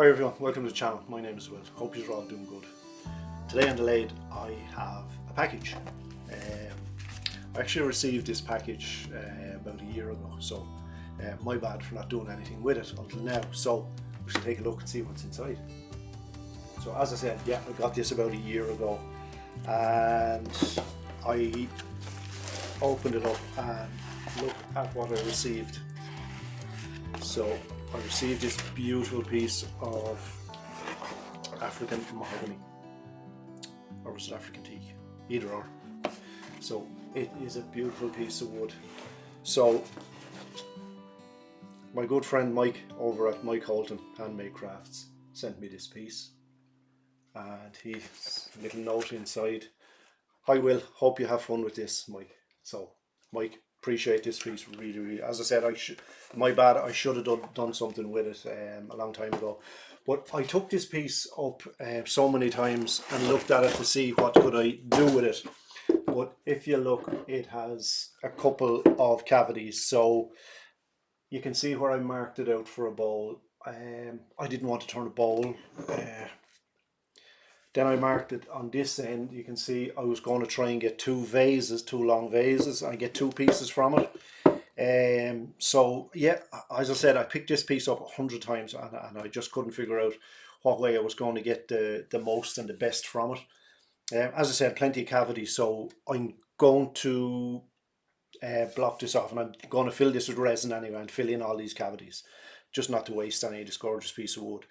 Hi everyone, welcome to the channel. My name is Will. Hope you're all doing good. Today on the Lathe I have a package. I actually received this package about a year ago, so my bad for not doing anything with it until now. So we should take a look and see what's inside. So as I said, yeah, I got this about a year ago and I opened it up and look at what I received. So I received this beautiful piece of African mahogany, or was it African teak? Either or. So it is a beautiful piece of wood. So my good friend Mike over at Mike Holton Handmade Crafts sent me this piece, and he's a little note inside. Hi Will, hope you have fun with this, Mike. So Mike, appreciate this piece really. As I said, my bad, I should have done something with it a long time ago, but I took this piece up so many times and looked at it to see what could I do with it. But if you look, it has a couple of cavities, so you can see where I marked it out for a bowl. I didn't want to turn a bowl. Then I marked it on this end. You can see I was going to try and get two long vases, and get two pieces from it. So yeah, as I said, I picked this piece up 100 times and I just couldn't figure out what way I was going to get the most and the best from it. As I said, plenty of cavities, so I'm going to block this off, and I'm going to fill this with resin anyway and fill in all these cavities, just not to waste any of this gorgeous piece of wood.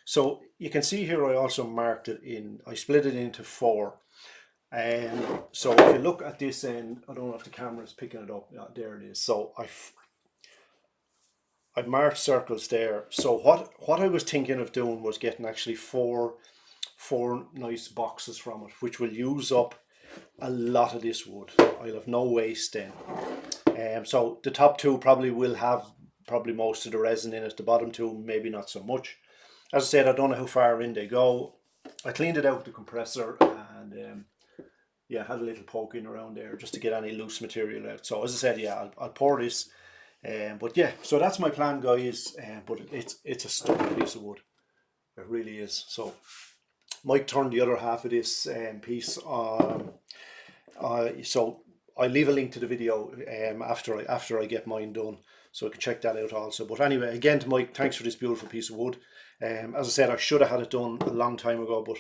So you can see here I also marked it in, I split it into four. So if you look at this end, I don't know if the camera is picking it up. Yeah, there it is. So I marked circles there. So what I was thinking of doing was getting actually four nice boxes from it, which will use up a lot of this wood. I'll have no waste then. So the top two probably will have most of the resin in it. The bottom two maybe not so much. As I said, I don't know how far in they go. I cleaned it out with the compressor and yeah, had a little poking around there just to get any loose material out. So as I said, yeah, I'll pour this. But yeah, so that's my plan, guys. But it's a stunning piece of wood. It really is. So Mike turned the other half of this piece on. So I'll leave a link to the video after I get mine done, so I can check that out also. But anyway, again to Mike, thanks for this beautiful piece of wood. As I said, I should have had it done a long time ago, but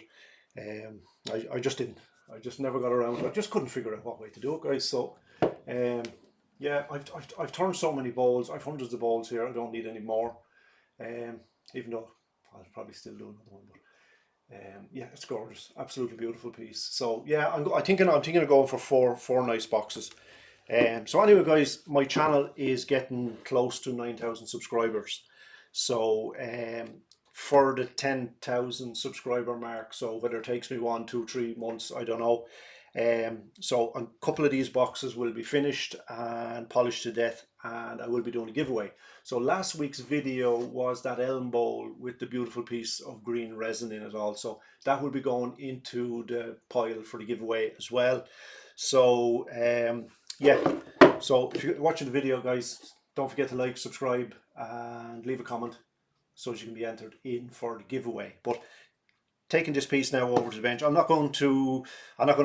I just didn't. I just never got around to it. I just couldn't figure out what way to do it, guys. So yeah, I've turned so many bowls. I've hundreds of bowls here. I don't need any more. Even though I'll probably still do another one. But yeah, it's gorgeous, absolutely beautiful piece. So yeah, I'm thinking of going for four nice boxes. So anyway, guys, my channel is getting close to 9,000 subscribers. So for the 10,000 subscriber mark, so whether it takes me 1, 2, 3 months, I don't know. So a couple of these boxes will be finished and polished to death, and I will be doing a giveaway. So last week's video was that elm bowl with the beautiful piece of green resin in it also. That will be going into the pile for the giveaway as well. So yeah, so if you're watching the video, guys, don't forget to like, subscribe and leave a comment so you can be entered in for the giveaway. But taking this piece now over to the bench, I'm not going to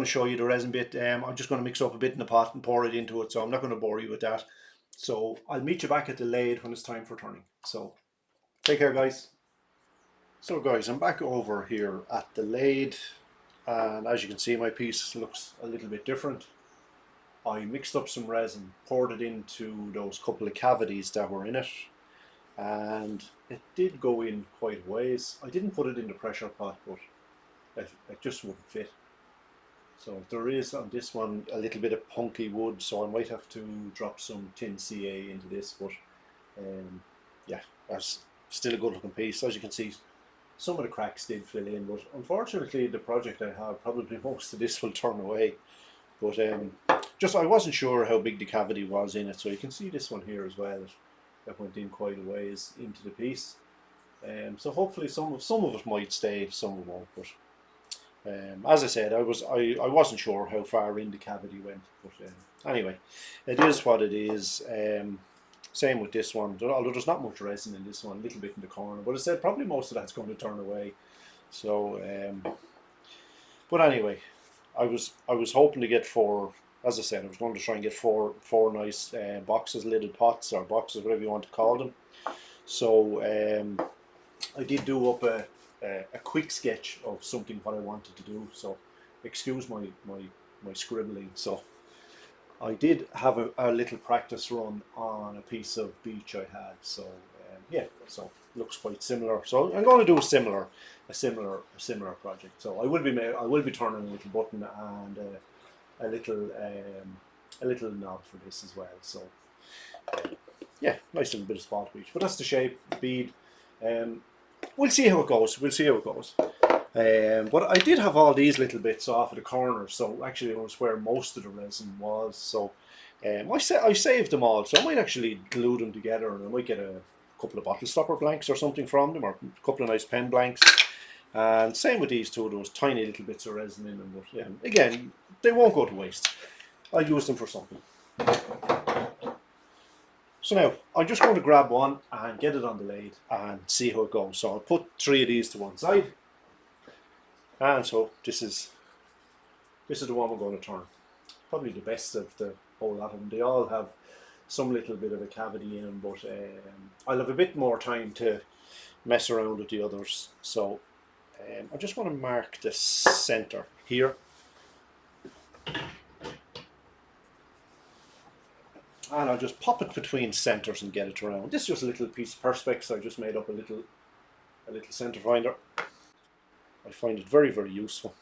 show you the resin bit. I'm just going to mix up a bit in the pot and pour it into it, so I'm not going to bore you with that. So I'll meet you back at the lathe when it's time for turning. So take care, guys. So guys, I'm back over here at the lathe, and as you can see, my piece looks a little bit different. I mixed up some resin, poured it into those couple of cavities that were in it, and it did go in quite a ways. I didn't put it in the pressure pot, but it just wouldn't fit. So there is on this one a little bit of punky wood, so I might have to drop some tin CA into this, but yeah, that's still a good looking piece. As you can see, some of the cracks did fill in, but unfortunately the project I have, probably most of this will turn away. But just I wasn't sure how big the cavity was in it, so you can see this one here as well. That went in quite a ways into the piece. So hopefully some of it might stay, some of it won't. But as I said, I wasn't sure how far in the cavity went. But anyway, it is what it is. Same with this one, although there's not much resin in this one, a little bit in the corner, but I said probably most of that's going to turn away. So, but anyway, I was hoping to get four. As I said, I was going to try and get four nice boxes, lidded pots or boxes, whatever you want to call them. So I did do up a quick sketch of something what I wanted to do. So excuse my scribbling. So I did have a little practice run on a piece of beach I had. So yeah, so looks quite similar. So I'm going to do a similar project. So I will be turning a little button and a little knob for this as well. So yeah, nice little bit of spot beach. But that's the shape, the bead. We'll see how it goes. We'll see how it goes. But I did have all these little bits off of the corners, so actually it was where most of the resin was. So I saved them all, so I might actually glue them together, and I might get a couple of bottle stopper blanks or something from them, or a couple of nice pen blanks. And same with these two, those tiny little bits of resin in them. But again, they won't go to waste. I'll use them for something. So now I'm just going to grab one and get it on the lathe and see how it goes. So I'll put 3 of these to one side. And so this is the one we're going to turn. Probably the best of the whole lot of them. They all have some little bit of a cavity in them, but I'll have a bit more time to mess around with the others. So I just want to mark the center here. And I'll just pop it between centers and get it around. This is just a little piece of Perspex. I just made up a little center finder. I find it very, very useful.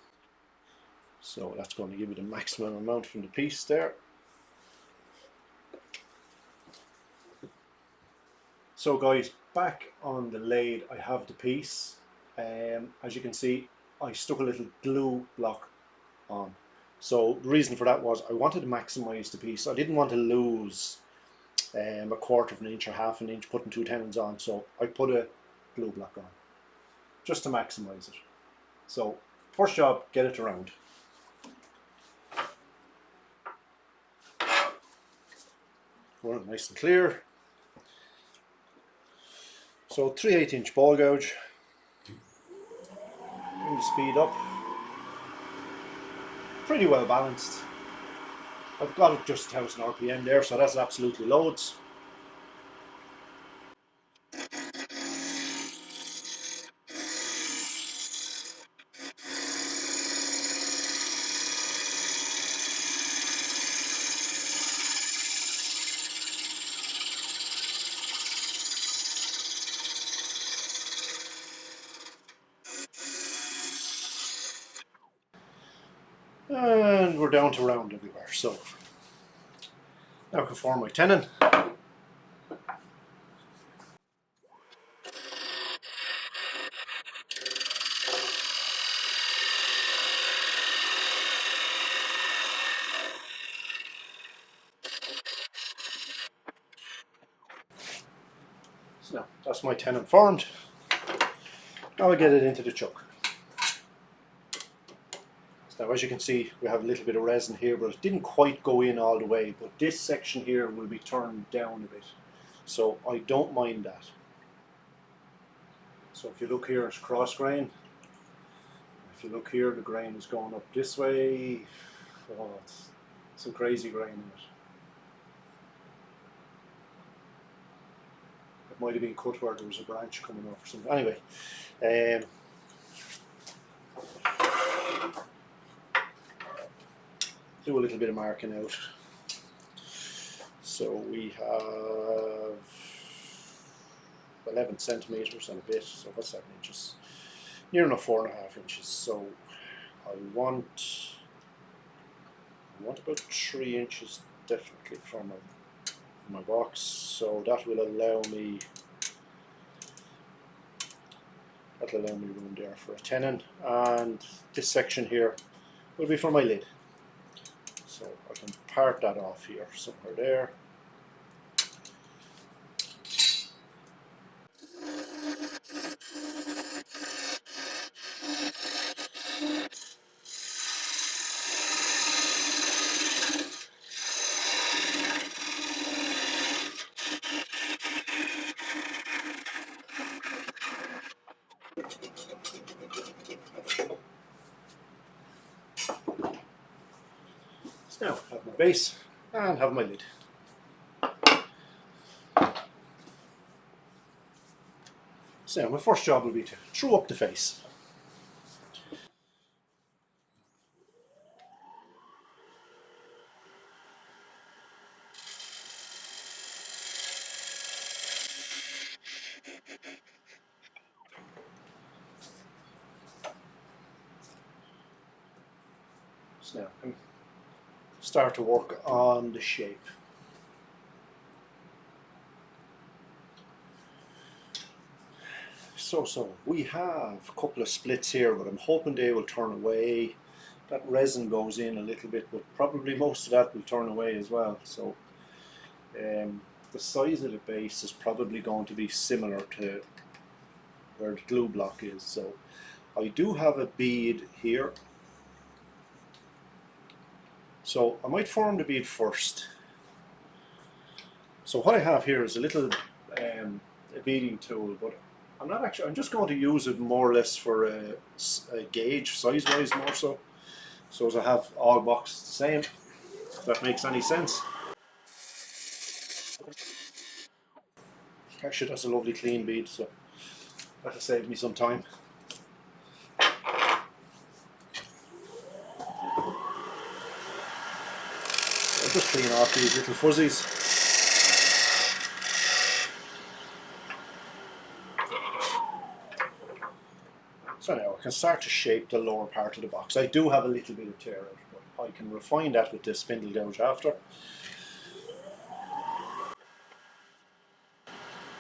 So that's going to give me the maximum amount from the piece there. So guys, back on the lathe I have the piece. As you can see, I stuck a little glue block on. So the reason for that was I wanted to maximize the piece. I didn't want to lose a quarter of an inch or half an inch putting 2 tenons on, so I put a glue block on just to maximize it. So first job, get it around. Well, nice and clear. So 3/8 inch ball gouge. Bring the speed up. Pretty well balanced. I've got it just 1000 RPM there, so that's absolutely loads. And we're down to round everywhere. So now I can form my tenon. So now that's my tenon formed. Now I get it into the chuck. Now as you can see, we have a little bit of resin here, but it didn't quite go in all the way, but this section here will be turned down a bit, so I don't mind that. So if you look here, it's cross grain. If you look here, the grain is going up this way. Oh, it's some crazy grain in it. It might have been cut where there was a branch coming off or something. Anyway, do a little bit of marking out. So we have 11 centimeters and a bit. So what's that in inches? Near enough 4.5 inches. So I want about 3 inches definitely from my box. So that will allow me room there for a tenon, and this section here will be for my lid. So I can part that off here somewhere there. So now I have my base and have my lid. So now my first job will be to throw up the face. So now I can start to work on the shape. So we have a couple of splits here, but I'm hoping they will turn away. That resin goes in a little bit, but probably most of that will turn away as well. So the size of the base is probably going to be similar to where the glue block is. So I do have a bead here. So I might form the bead first. So what I have here is a little a beading tool, but I'm just going to use it more or less for a gauge, size-wise more so. So as I have all boxes the same, if that makes any sense. Actually, that's a lovely clean bead, so that'll save me some time. So I'll just clean off these little fuzzies. So now I can start to shape the lower part of the box. I do have a little bit of tear out, but I can refine that with the spindle gouge after.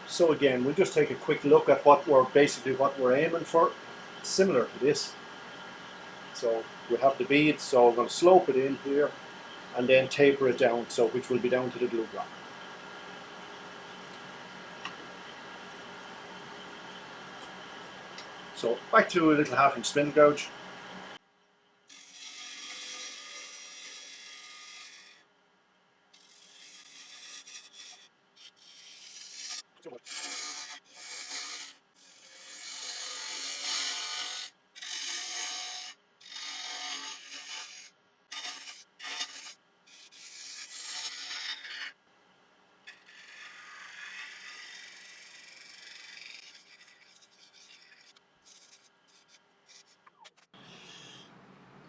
So again, we'll just take a quick look at what we're aiming for, similar to this. So we have the bead, so we're going to slope it in here and then taper it down, so which will be down to the glue block. So back to a little 1/2 inch spindle gouge.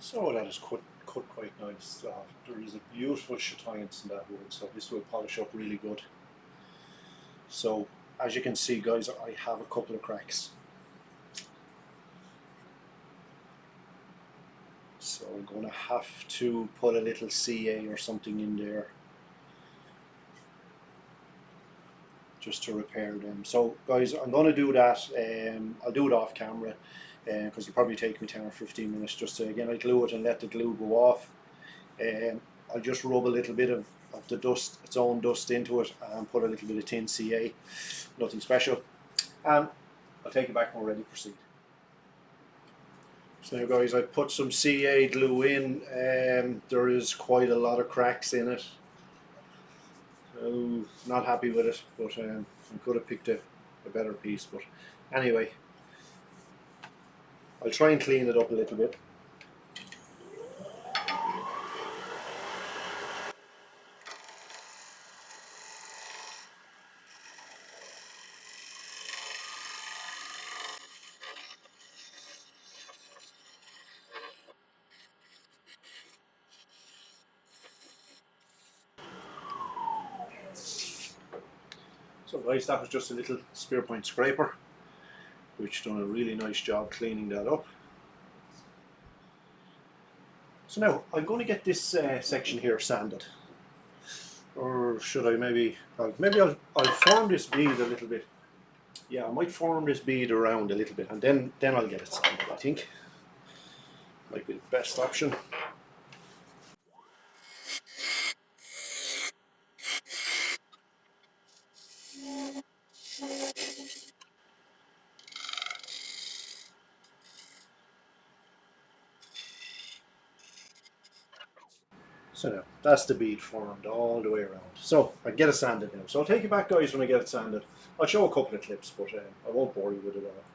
So that is cut quite nice. There is a beautiful chatoyance in that wood, so this will polish up really good. So as you can see, guys, I have a couple of cracks. So I'm going to have to put a little CA or something in there just to repair them. So guys, I'm going to do that. I'll do it off camera because it'll probably take me 10 or 15 minutes just to, again, I glue it and let the glue go off. I'll just rub a little bit of the dust, its own dust into it, and put a little bit of tin CA, nothing special. And I'll take it back when we're ready to proceed. So now guys, I put some CA glue in. There is quite a lot of cracks in it. So not happy with it, but I could have picked a better piece. But anyway, I'll try and clean it up a little bit. So guys, that was just a little spear point scraper, which done a really nice job cleaning that up. So now I'm going to get this section here sanded, or should I maybe I'll form this bead a little bit. Yeah, I might form this bead around a little bit, and then I'll get it sanded. I think might be the best option. So now that's the bead formed all the way around. So I get it sanded now. So I'll take you back, guys, when I get it sanded. I'll show a couple of clips, but I won't bore you with it all.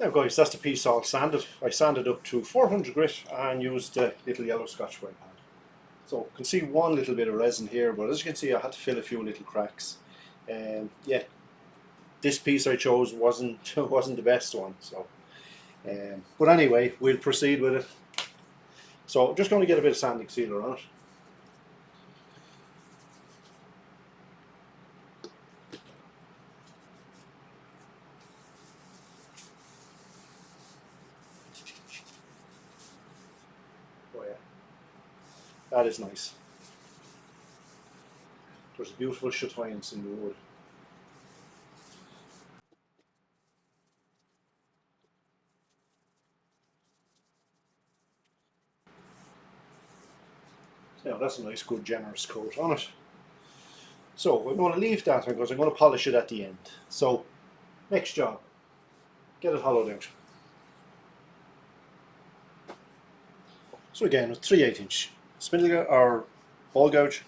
Now guys, that's the piece all sanded. I sanded up to 400 grit and used the little yellow Scotch Brite pad. So you can see one little bit of resin here, but as you can see I had to fill a few little cracks. Yeah, this piece I chose wasn't the best one. So, but anyway, we'll proceed with it. So I'm just going to get a bit of sanding sealer on it. Oh yeah, that is nice. There's a beautiful chatoyance in the wood. Now that's a nice, good, generous coat on it. So we're going to leave that because I'm going to polish it at the end. So next job, get it hollowed out. So again, a 3/8 inch spindle or ball gouge.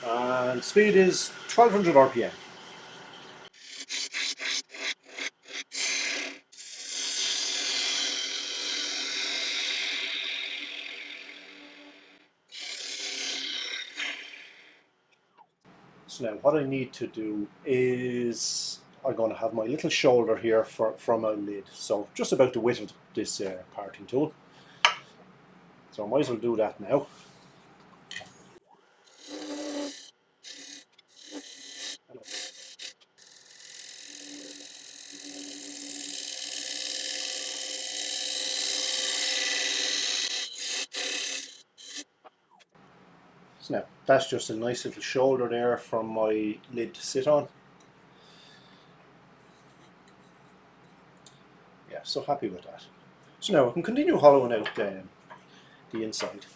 And speed is 1200 RPM. So now what I need to do is I'm going to have my little shoulder here from my lid. So just about the width of this parting tool. So I might as well do that now. So now that's just a nice little shoulder there for my lid to sit on. Yeah, so happy with that. So now I can continue hollowing out the inside.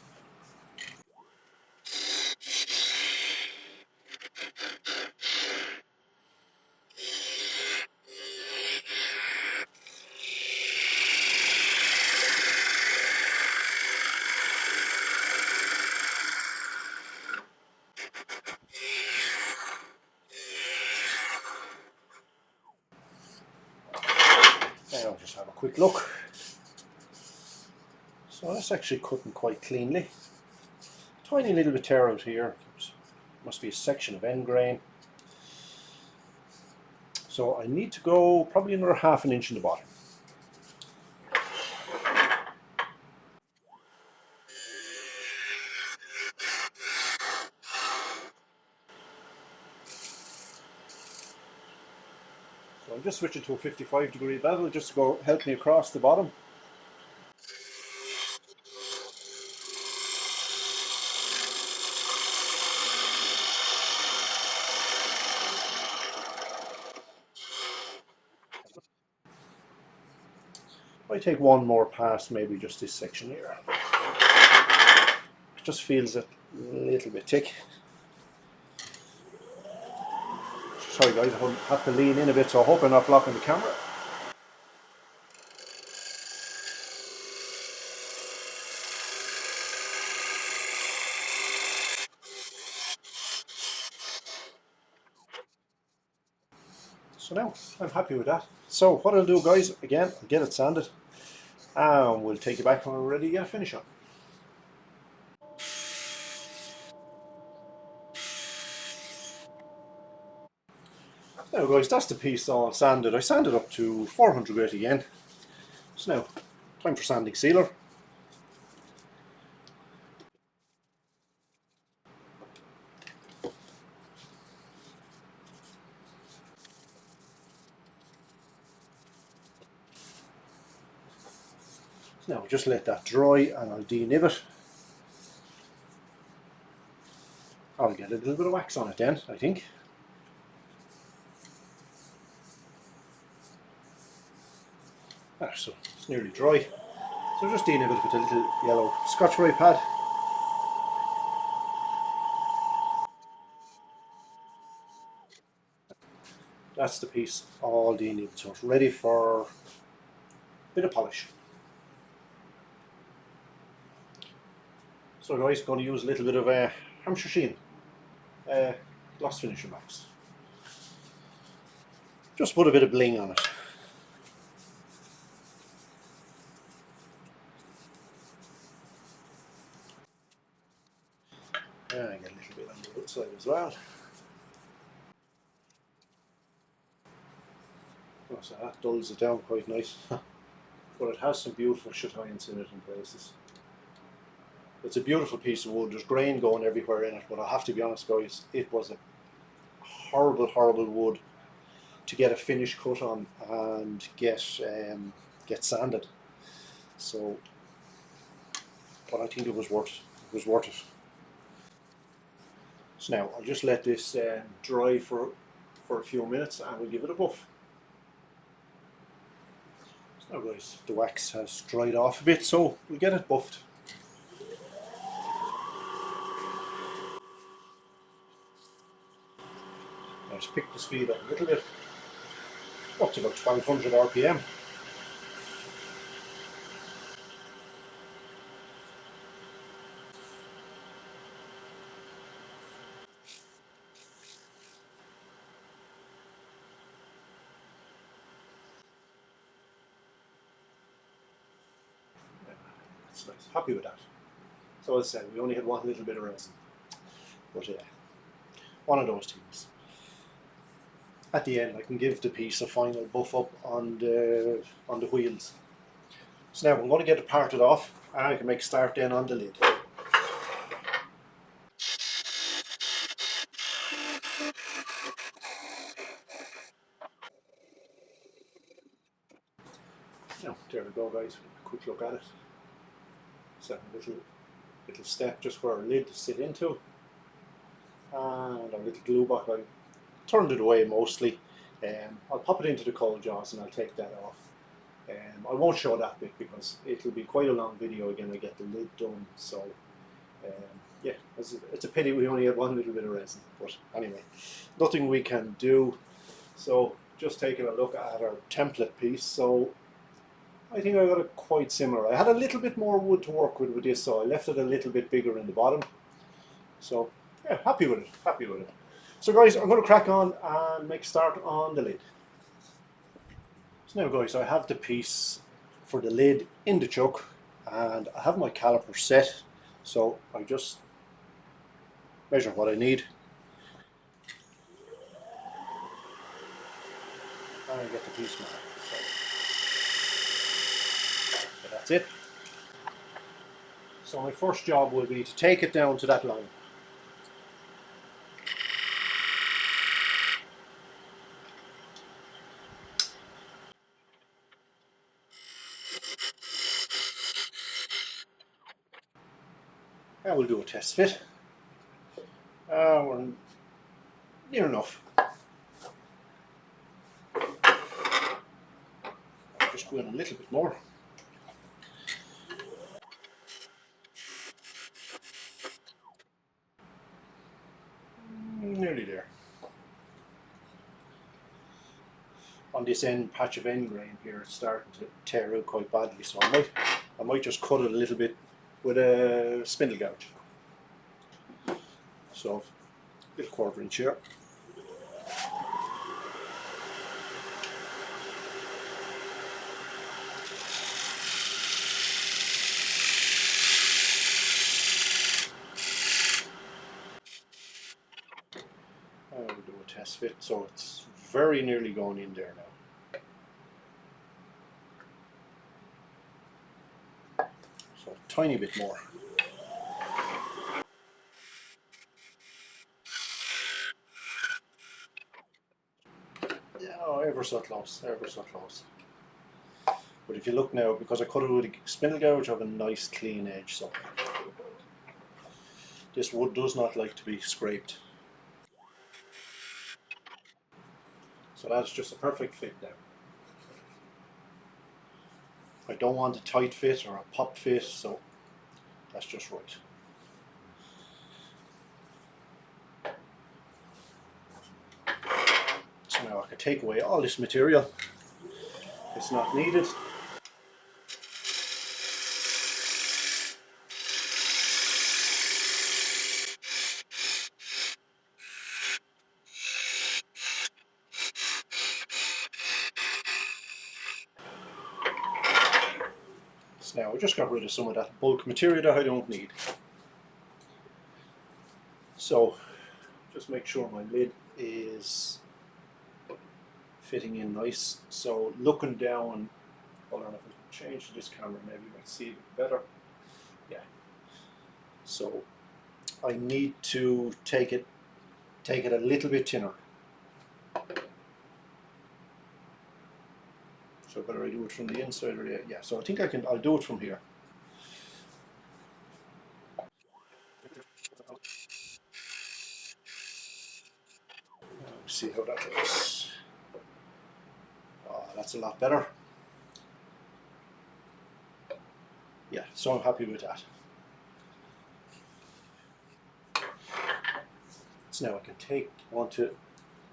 Now I'll just have a quick look. So that's actually cutting quite cleanly. Tiny little bit tear out here. Must be a section of end grain. So I need to go probably another ½ inch in the bottom. So I'm just switching to a 55-degree bevel just to go help me across the bottom. I take one more pass, maybe just this section here. It just feels a little bit thick. Sorry guys, I have to lean in a bit, so I hope I'm not blocking the camera. So now I'm happy with that. So what I'll do guys, again, I'll get it sanded and we'll take it back when we're ready to get a finish on. Now guys, that's the piece all sanded. I sanded up to 400 grit again. So now, time for sanding sealer. So now just let that dry and I'll denib it. I'll get a little bit of wax on it then, I think. So it's nearly dry. So just denib it with a little yellow Scotch Brite pad. That's the piece all denibbed, so it's ready for a bit of polish. So guys, going to use a little bit of Hampshire sheen. gloss finisher box. Just put a bit of bling on it. Yeah, I get a little bit on the outside as well. Oh, so that dulls it down quite nice. But it has some beautiful chatoyance in it in places. It's a beautiful piece of wood. There's grain going everywhere in it, but I have to be honest, guys, it was a horrible, horrible wood to get a finish cut on and get sanded. So, but I think it was worth it. It was worth it. So now I'll just let this dry for a few minutes, and we'll give it a buff. So now, guys, the wax has dried off a bit, so we'll get it buffed. Let's pick the speed up a little bit, up to about 1200 RPM. That's nice. Happy with that. So as I said, we only had one little bit of resin, but yeah, one of those things. At the end, I can give the piece a final buff up on the wheels. So now I'm going to get it parted off, and I can make a start then on the lid. Now, there we go, guys. A quick look at it. So a little step just for our lid to sit into, and our little glue box. I turned it away mostly. I'll pop it into the cold jaws and I'll take that off. I won't show that bit because it'll be quite a long video again to get the lid done. So yeah, it's a pity we only had one little bit of resin. But anyway, nothing we can do. So just taking a look at our template piece. So I think I got it quite similar. I had a little bit more wood to work with this, so I left it a little bit bigger in the bottom. So yeah, happy with it, happy with it. So guys, I'm going to crack on and make a start on the lid. So now guys, I have the piece for the lid in the chuck, and I have my caliper set, so I just measure what I need. And I get the piece marked. So that's it. So my first job will be to take it down to that line. And we'll do a test fit. We're near enough. Just go in a little bit more. Nearly there. On this end patch of end grain here, it's starting to tear out quite badly, so I might just cut it a little bit with a spindle gouge. So a little 1/4 inch here. And we'll do a test fit, so it's very nearly going in there now. So a tiny bit more. Yeah, oh, ever so close, ever so close. But if you look now, because I cut it with a spindle gouge, I have a nice clean edge, so this wood does not like to be scraped. So that's just a perfect fit now. I don't want a tight fit or a pop fit, so that's just right. So now I can take away all this material. It's not needed. So now I just got rid of some of that bulk material that I don't need. So just make sure my lid is fitting in nice. So looking down, hold on, if I change to this camera, maybe you might see it better. Yeah. So I need to take it a little bit thinner. So better I do it from the inside or the, yeah. So I think I'll do it from here. See how that looks. Oh, that's a lot better. Yeah, so I'm happy with that. So now I can want to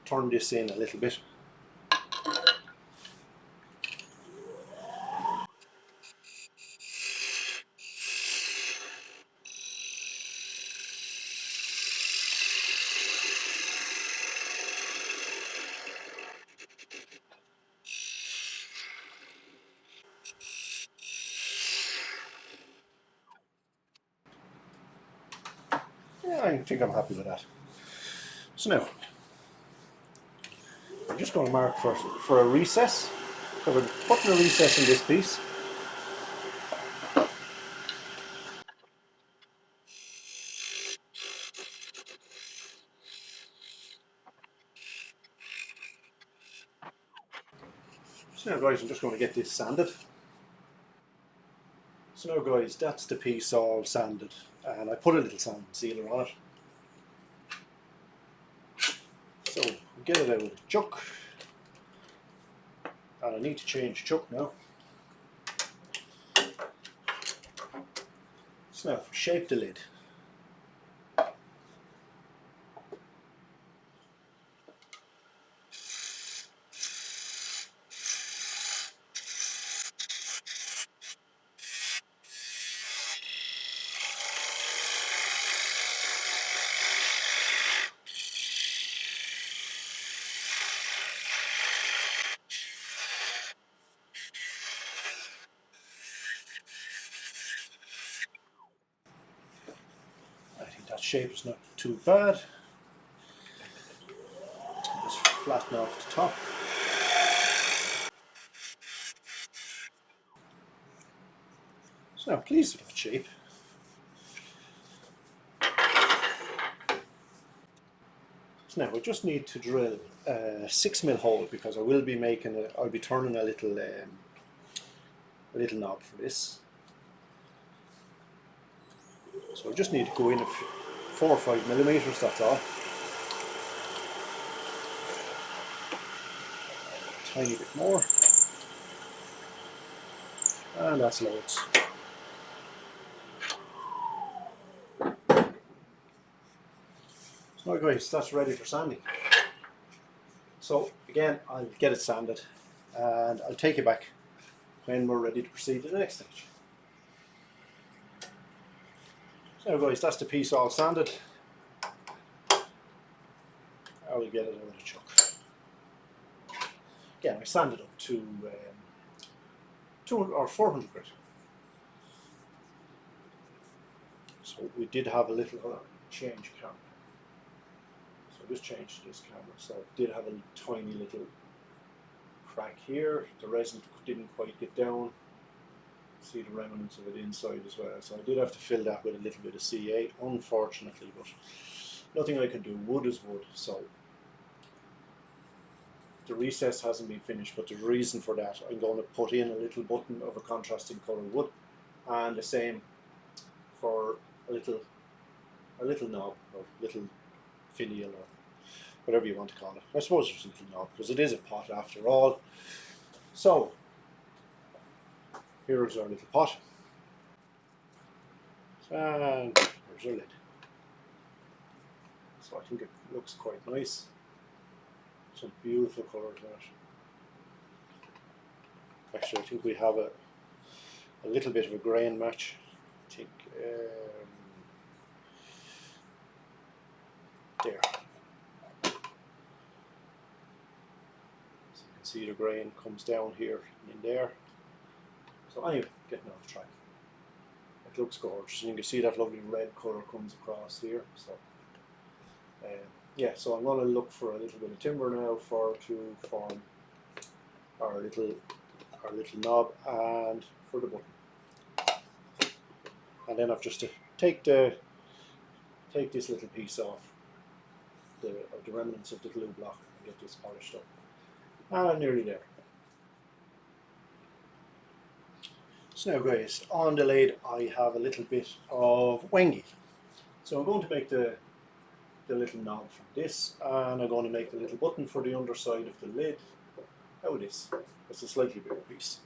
turn this in a little bit. Yeah, I think I'm happy with that. So now, I'm just going to mark for a recess. So we're putting a recess in this piece. So now guys, I'm just going to get this sanded. So now guys, that's the piece all sanded. And I put a little sand sealer on it. So get it out of the chuck. And I need to change chuck now. So now shape the lid. I think that shape is not too bad. Just flatten off the top. So now pleased with that shape. So now I just need to drill a 6mm hole because I will be making I'll be turning a little knob for this. So I just need to go in 4 or 5mm, that's all. Tiny bit more. And that's loads. So now guys, that's ready for sanding. So again, I'll get it sanded and I'll take it back when we're ready to proceed to the next stage. So guys, that's the piece all sanded. I will get it out of the chuck. Again, I sanded up to 200 or 400 grit. So we did have a little change camera. So I just changed this camera. So it did have a tiny little crack here. The resin didn't quite get down. See the remnants of it inside as well. So I did have to fill that with a little bit of C8, unfortunately, but nothing I can do. Wood is wood. So the recess hasn't been finished, but the reason for that, I'm going to put in a little button of a contrasting colour wood, and the same for a little knob or little finial or whatever you want to call it. I suppose it's a little knob because it is a pot after all. So here's our little pot, and here's our lid. So I think it looks quite nice. Some beautiful colours in it. Actually, I think we have a little bit of a grain match. I think there. So you can see the grain comes down here and in there. So anyway, getting off track. It looks gorgeous, and you can see that lovely red colour comes across here. So yeah, so I'm going to look for a little bit of timber now to form our little knob and for the button. And then I've just to take this little piece off the remnants of the glue block and get this polished up. And nearly there. So now guys, on the lid I have a little bit of wengi. So I'm going to make the little knob from this, and I'm going to make the little button for the underside of the lid out of this. It's a slightly bigger piece.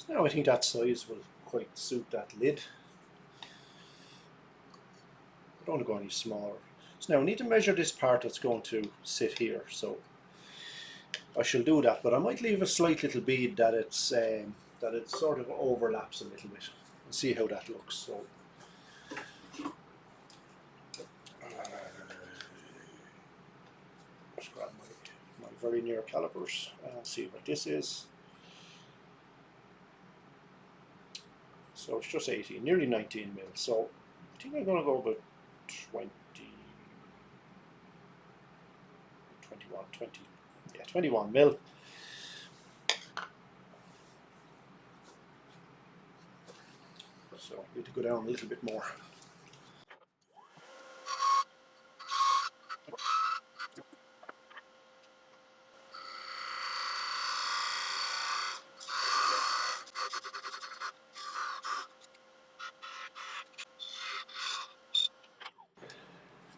So now I think that size will quite suit that lid. I don't want to go any smaller. So now I need to measure this part that's going to sit here. So I shall do that, but I might leave a slight little bead that it sort of overlaps a little bit and see how that looks. So just grab my very near calipers and see what this is. So it's just 18, nearly 19 mil. So I think I'm going to go about 21 mil. So I need to go down a little bit more.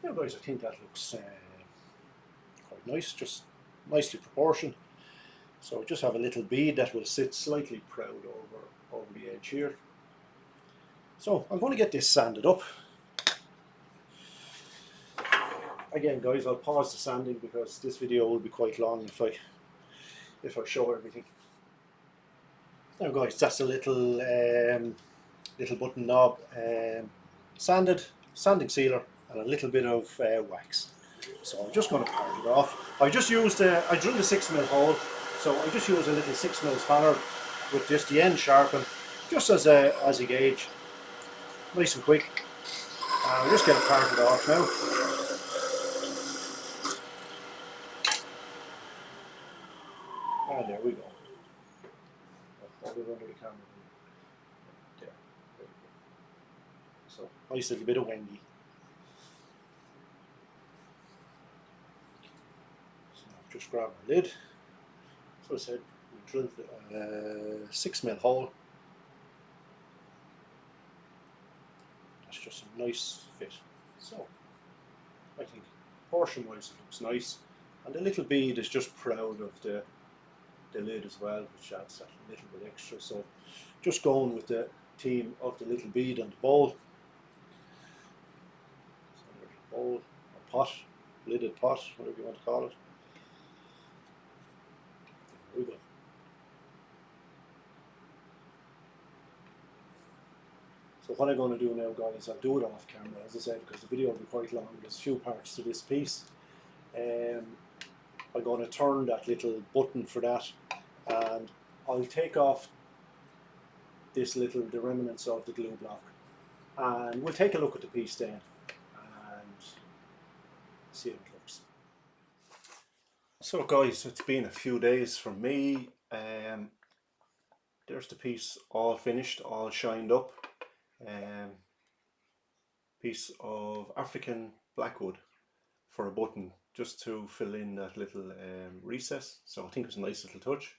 Now guys, I think that looks quite nice, just nicely proportioned. So just have a little bead that will sit slightly proud over the edge here. So I'm going to get this sanded up. Again guys, I'll pause the sanding because this video will be quite long if I show everything. Now guys, that's a little button knob, sanding sealer and a little bit of wax. So I'm just going to part it off. I drilled a 6 mil hole, so I just used a little 6 mil spanner with just the end sharpened, just as a gauge, nice and quick. I'll just get it parted off now. And there we go. Hold it under the camera. There. There we go. So nice little bit of wengi. Just grab our lid. So I said, we drilled a 6 mil hole. That's just a nice fit. So I think portion wise it looks nice, and the little bead is just proud of the lid as well, which adds that little bit extra. So just going with the theme of the little bead and the bowl. So there's a bowl, or pot, lidded pot, whatever you want to call it. There we go. So what I'm going to do now guys, I'll do it off camera as I said, because the video will be quite long. There's a few parts to this piece. I'm going to turn that little button for that, and I'll take off the remnants of the glue block, and we'll take a look at the piece then and see how it looks. So guys, it's been a few days for me. There's the piece all finished, all shined up. Piece of African blackwood for a button, just to fill in that little recess. So I think it's a nice little touch.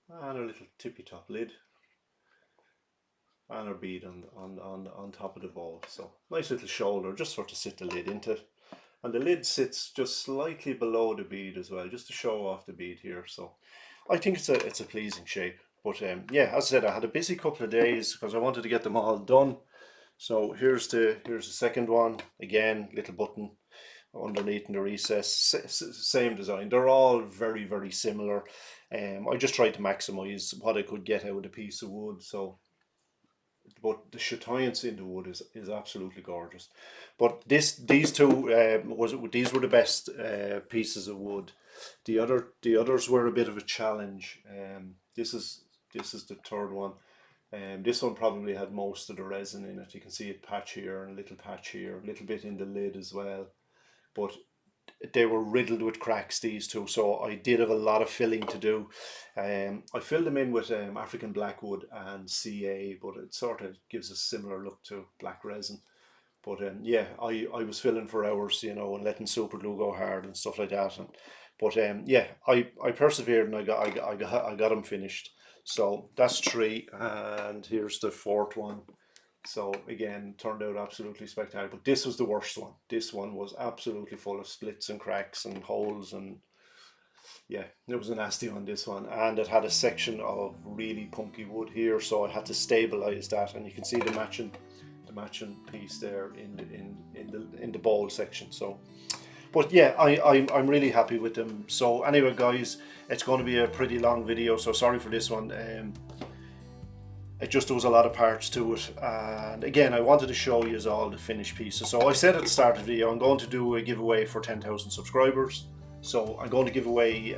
And a little tippy top lid. And a bead on top of the bowl. So nice little shoulder, just sort of sit the lid into. And the lid sits just slightly below the bead as well, just to show off the bead here. So I think it's a pleasing shape. But yeah, as I said, I had a busy couple of days because I wanted to get them all done. So here's the second one. Again, little button underneath in the recess, same design. They're all very, very similar. I just tried to maximize what I could get out of the piece of wood. So, but the chatoyance in the wood is absolutely gorgeous. But these two these were the best pieces of wood. The others were a bit of a challenge. This is the third one. This one probably had most of the resin in it. You can see a patch here and a little patch here, a little bit in the lid as well. But they were riddled with cracks, these two, so I did have a lot of filling to do. I filled them in with African blackwood and CA, but it sort of gives a similar look to black resin. But yeah, I was filling for hours, you know, and letting super glue go hard and stuff like that. And but yeah, I persevered and I got them finished. So that's three, and here's the fourth one. So again, turned out absolutely spectacular. But this was the worst one. This one was absolutely full of splits and cracks and holes, and yeah, it was a nasty one, this one. And it had a section of really punky wood here, so I had to stabilize that, and you can see the matching piece there in the bowl section. So but yeah, I'm really happy with them. So anyway, guys, it's going to be a pretty long video, so sorry for this one. It just, there was a lot of parts to it, and again, I wanted to show you all the finished pieces. So I said at the start of the video, I'm going to do a giveaway for 10,000 subscribers. So I'm going to give away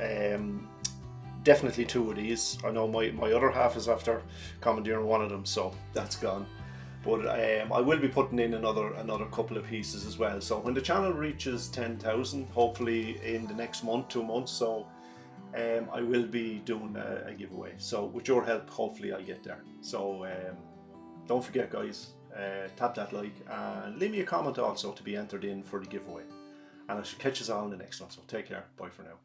definitely two of these. I know my other half is after commandeering one of them, so that's gone. But I will be putting in another couple of pieces as well. So when the channel reaches 10,000, hopefully in the next month, 2 months, so I will be doing a giveaway. So with your help, hopefully I'll get there. So don't forget, guys, tap that like and leave me a comment also to be entered in for the giveaway. And I shall catch us all in the next one. So take care. Bye for now.